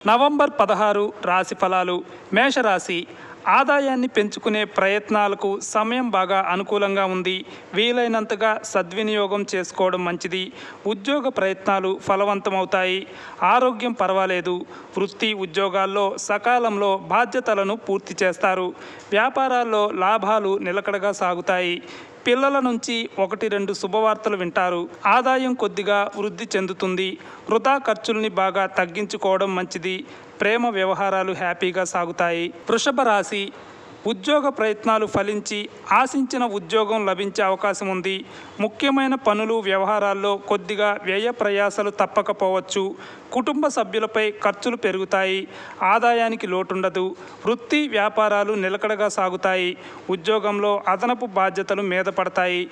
November 16 రాశి ఫలాలు. మేషరాశి. ఆదాయాన్ని పెంచుకునే ప్రయత్నాలకు సమయం బాగా అనుకూలంగా ఉంది. వీలైనంతగా సద్వినియోగం చేసుకోవడం మంచిది. ఉద్యోగ ప్రయత్నాలు ఫలవంతమవుతాయి. ఆరోగ్యం పర్వాలేదు. వృత్తి ఉద్యోగాల్లో సకాలంలో బాధ్యతలను పూర్తి చేస్తారు. వ్యాపారాల్లో లాభాలు నిలకడగా సాగుతాయి. పిల్లల నుంచి 1-2 శుభవార్తలు వింటారు. ఆదాయం కొద్దిగా వృద్ధి చెందుతుంది. వృధా ఖర్చుల్ని బాగా తగ్గించుకోవడం మంచిది. ప్రేమ వ్యవహారాలు హ్యాపీగా సాగుతాయి. వృషభ రాశి. ఉద్యోగ ప్రయత్నాలు ఫలించి ఆశించిన ఉద్యోగం లభించే అవకాశం ఉంది. ముఖ్యమైన పనులు వ్యవహారాల్లో కొద్దిగా వ్యయ ప్రయాసలు తప్పకపోవచ్చు. కుటుంబ సభ్యులపై ఖర్చులు పెరుగుతాయి. ఆదాయానికి లోటుండదు. వృత్తి వ్యాపారాలు నిలకడగా సాగుతాయి. ఉద్యోగంలో అదనపు బాధ్యతలు మీద పడతాయి.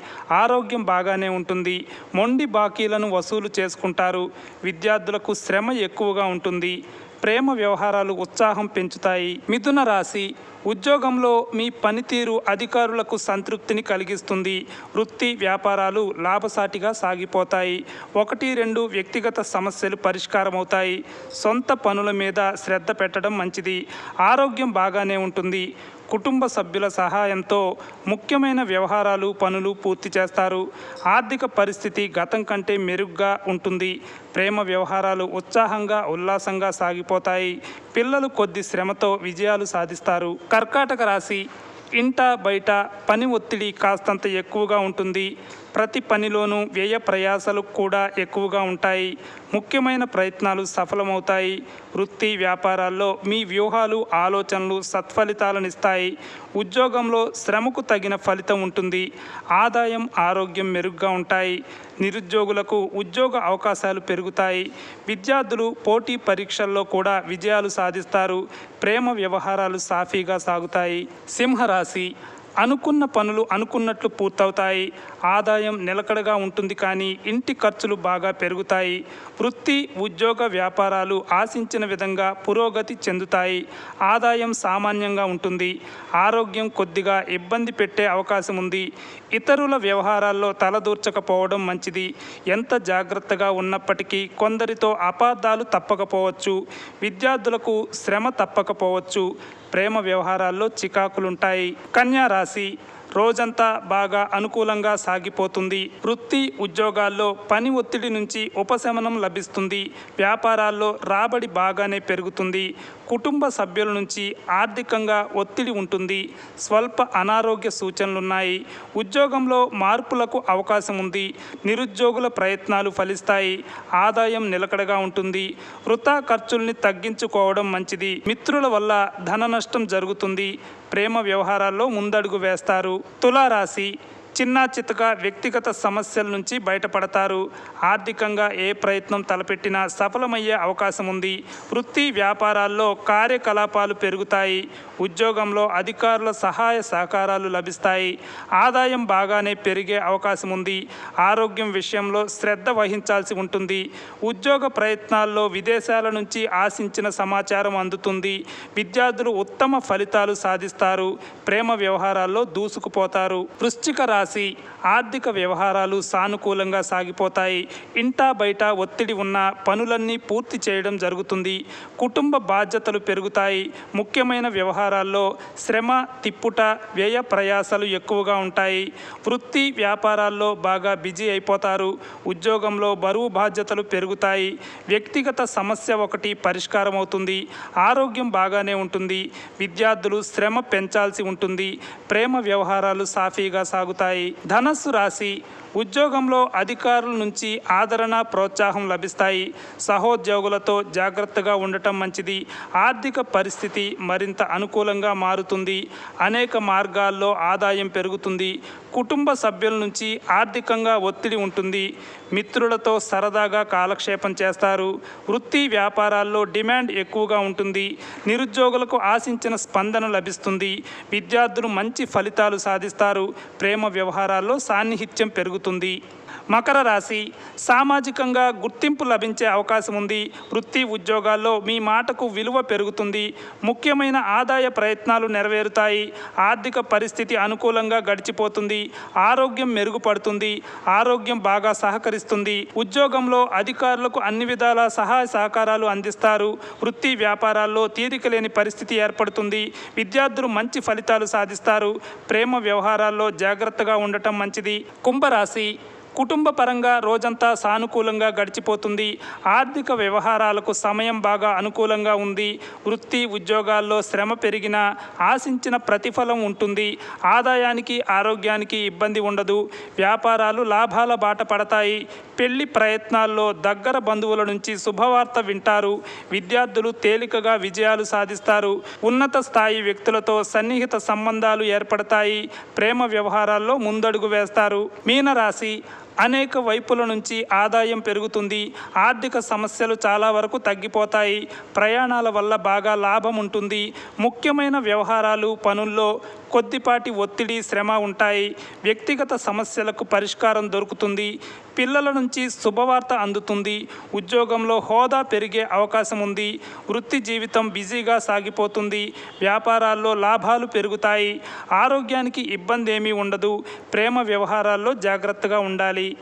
ఆరోగ్యం బాగానే ఉంటుంది. మొండి బాకీలను వసూలు చేసుకుంటారు. విద్యార్థులకు శ్రమ ఎక్కువగా ఉంటుంది. ప్రేమ వ్యవహారాలు ఉత్సాహం పెంచుతాయి. మిథున రాశి. ఉద్యోగంలో మీ పనితీరు అధికారులకు సంతృప్తిని కలిగిస్తుంది. వృత్తి వ్యాపారాలు లాభసాటిగా సాగిపోతాయి. 1-2 వ్యక్తిగత సమస్యలు పరిష్కారమవుతాయి. సొంత పనుల మీద శ్రద్ధ పెట్టడం మంచిది. ఆరోగ్యం బాగానే ఉంటుంది. కుటుంబ సభ్యుల సహాయంతో ముఖ్యమైన వ్యవహారాలు పనులు పూర్తి చేస్తారు. ఆర్థిక పరిస్థితి గతం కంటే మెరుగ్గా ఉంటుంది. ప్రేమ వ్యవహారాలు ఉత్సాహంగా ఉల్లాసంగా సాగిపోతాయి. పిల్లలు కొద్ది శ్రమతో విజయాలు సాధిస్తారు. కర్కాటక రాశి. ఇంట బయట పని ఒత్తిడి కాస్తంత ఎక్కువగా ఉంటుంది. ప్రతి పనిలోనూ వ్యయ ప్రయాసాలు కూడా ఎక్కువగా ఉంటాయి. ముఖ్యమైన ప్రయత్నాలు సఫలమవుతాయి. వృత్తి వ్యాపారాల్లో మీ వ్యూహాలు ఆలోచనలు సత్ఫలితాలనిస్తాయి. ఉద్యోగంలో శ్రమకు తగిన ఫలితం ఉంటుంది. ఆదాయం ఆరోగ్యం మెరుగ్గా ఉంటాయి. నిరుద్యోగులకు ఉద్యోగ అవకాశాలు పెరుగుతాయి. విద్యార్థులు పోటీ పరీక్షల్లో కూడా విజయాలు సాధిస్తారు. ప్రేమ వ్యవహారాలు సాఫీగా సాగుతాయి. సింహరాశి. అనుకున్న పనులు అనుకున్నట్లు పూర్తవుతాయి. ఆదాయం నిలకడగా ఉంటుంది కానీ ఇంటి ఖర్చులు బాగా పెరుగుతాయి. వృత్తి ఉద్యోగ వ్యాపారాలు ఆశించిన విధంగా పురోగతి చెందుతాయి. ఆదాయం సామాన్యంగా ఉంటుంది. ఆరోగ్యం కొద్దిగా ఇబ్బంది పెట్టే అవకాశం ఉంది. ఇతరుల వ్యవహారాల్లో తలదూర్చకపోవడం మంచిది. ఎంత జాగ్రత్తగా ఉన్నప్పటికీ కొందరితో అపార్థాలు తప్పకపోవచ్చు. విద్యార్థులకు శ్రమ తప్పకపోవచ్చు. ప్రేమ వ్యవహారాల్లో చికాకులుంటాయి. కన్యా రాశి. రోజంతా బాగా అనుకూలంగా సాగిపోతుంది. వృత్తి ఉద్యోగాల్లో పని ఒత్తిడి నుంచి ఉపశమనం లభిస్తుంది. వ్యాపారాల్లో రాబడి బాగానే పెరుగుతుంది. కుటుంబ సభ్యుల నుంచి ఆర్థికంగా ఒత్తిడి ఉంటుంది. స్వల్ప అనారోగ్య సూచనలున్నాయి. ఉద్యోగంలో మార్పులకు అవకాశం ఉంది. నిరుద్యోగుల ప్రయత్నాలు ఫలిస్తాయి. ఆదాయం నిలకడగా ఉంటుంది. వృథా ఖర్చుల్ని తగ్గించుకోవడం మంచిది. మిత్రుల వల్ల ధన నష్టం జరుగుతుంది. ప్రేమ వ్యవహారాల్లో ముందడుగు వేస్తారు. తులారాశి. చిన్న చితక వ్యక్తిగత సమస్యల నుంచి బయటపడతారు. ఆర్థికంగా ఏ ప్రయత్నం తలపెట్టినా సఫలమయ్యే అవకాశం ఉంది. వృత్తి వ్యాపారాల్లో కార్యకలాపాలు పెరుగుతాయి. ఉద్యోగంలో అధికారుల సహాయ సహకారాలు లభిస్తాయి. ఆదాయం బాగానే పెరిగే అవకాశం ఉంది. ఆరోగ్యం విషయంలో శ్రద్ధ వహించాల్సి ఉంటుంది. ఉద్యోగ ప్రయత్నాల్లో విదేశాల నుంచి ఆశించిన సమాచారం అందుతుంది. విద్యార్థులు ఉత్తమ ఫలితాలు సాధిస్తారు. ప్రేమ వ్యవహారాల్లో దూసుకుపోతారు. వృశ్చిక రాశి. ఆర్థిక వ్యవహారాలు సానుకూలంగా సాగిపోతాయి. ఇంటా బయట ఒత్తిడి ఉన్న పనులన్నీ పూర్తి చేయడం జరుగుతుంది. కుటుంబ బాధ్యతలు పెరుగుతాయి. ముఖ్యమైన వ్యవహారాల్లో శ్రమ తిప్పుట వ్యయ ప్రయాసాలు ఎక్కువగా ఉంటాయి. వృత్తి వ్యాపారాల్లో బాగా బిజీ అయిపోతారు. ఉద్యోగంలో బరువు బాధ్యతలు పెరుగుతాయి. వ్యక్తిగత సమస్య ఒకటి పరిష్కారం అవుతుంది. ఆరోగ్యం బాగానే ఉంటుంది. విద్యార్థులు శ్రమ పెంచాల్సి ఉంటుంది. ప్రేమ వ్యవహారాలు సాఫీగా సాగుతాయి. ధనస్సు రాశి. ఉద్యోగంలో అధికారుల నుంచి ఆదరణ ప్రోత్సాహం లభిస్తాయి. సహోద్యోగులతో జాగ్రత్తగా ఉండటం మంచిది. ఆర్థిక పరిస్థితి మరింత అనుకూలంగా మారుతుంది. అనేక మార్గాల్లో ఆదాయం పెరుగుతుంది. కుటుంబ సభ్యుల నుంచి ఆర్థికంగా ఒత్తిడి ఉంటుంది. మిత్రులతో సరదాగా కాలక్షేపం చేస్తారు. వృత్తి వ్యాపారాల్లో డిమాండ్ ఎక్కువగా ఉంటుంది. నిరుద్యోగులకు ఆశించిన స్పందన లభిస్తుంది. విద్యార్థులు మంచి ఫలితాలు సాధిస్తారు. ప్రేమ వ్యవహారాల్లో సాన్నిహిత్యం పెరుగుతుంది. మకర రాశి సామాజికంగా గుర్తింపు లభించే అవకాశం ఉంది. వృత్తి ఉద్యోగాల్లో మీ మాటకు విలువ పెరుగుతుంది. ముఖ్యమైన ఆదాయ ప్రయత్నాలు నెరవేరుతాయి. ఆర్థిక పరిస్థితి అనుకూలంగా గడిచిపోతుంది. ఆరోగ్యం మెరుగుపడుతుంది. ఆరోగ్యం బాగా సహకరిస్తుంది. ఉద్యోగంలో అధికారులకు అన్ని విధాల సహాయ సహకారాలు అందిస్తారు. వృత్తి వ్యాపారాల్లో తీరిక లేని పరిస్థితి ఏర్పడుతుంది. విద్యార్థులు మంచి ఫలితాలు సాధిస్తారు. ప్రేమ వ్యవహారాల్లో జాగ్రత్తగా ఉండటం మంచిది. కుంభరాశి కుటుంబ పరంగా రోజంతా సానుకూలంగా గడిచిపోతుంది. ఆర్థిక వ్యవహారాలకు సమయం బాగా అనుకూలంగా ఉంది. వృత్తి ఉద్యోగాల్లో శ్రమ పెరిగినా ఆశించిన ప్రతిఫలం ఉంటుంది. ఆదాయానికి ఆరోగ్యానికి ఇబ్బంది ఉండదు. వ్యాపారాలు లాభాల బాట పడతాయి. పెళ్లి ప్రయత్నాల్లో దగ్గర బంధువుల నుంచి శుభవార్త వింటారు. విద్యార్థులు తేలికగా విజయాలు సాధిస్తారు. ఉన్నత స్థాయి వ్యక్తులతో సన్నిహిత సంబంధాలు ఏర్పడతాయి. ప్రేమ వ్యవహారాల్లో ముందడుగు వేస్తారు. మీనరాశి అనేక వైపుల నుంచి ఆదాయం పెరుగుతుంది. ఆర్థిక సమస్యలు చాలా వరకు తగ్గిపోతాయి. ప్రయాణాల వల్ల బాగా లాభం ఉంటుంది. ముఖ్యమైన వ్యవహారాలు పనుల్లో కొద్దిపాటి ఒత్తిడి శ్రమ ఉంటాయి. వ్యక్తిగత సమస్యలకు పరిష్కారం దొరుకుతుంది. పిల్లల నుంచి శుభవార్త అందుతుంది. ఉద్యోగంలో హోదా పెరిగే అవకాశం ఉంది. వృత్తి జీవితం బిజీగా సాగిపోతుంది. వ్యాపారాల్లో లాభాలు పెరుగుతాయి. ఆరోగ్యానికి ఇబ్బంది ఏమీ ఉండదు. ప్రేమ వ్యవహారాల్లో జాగ్రత్తగా ఉండాలి.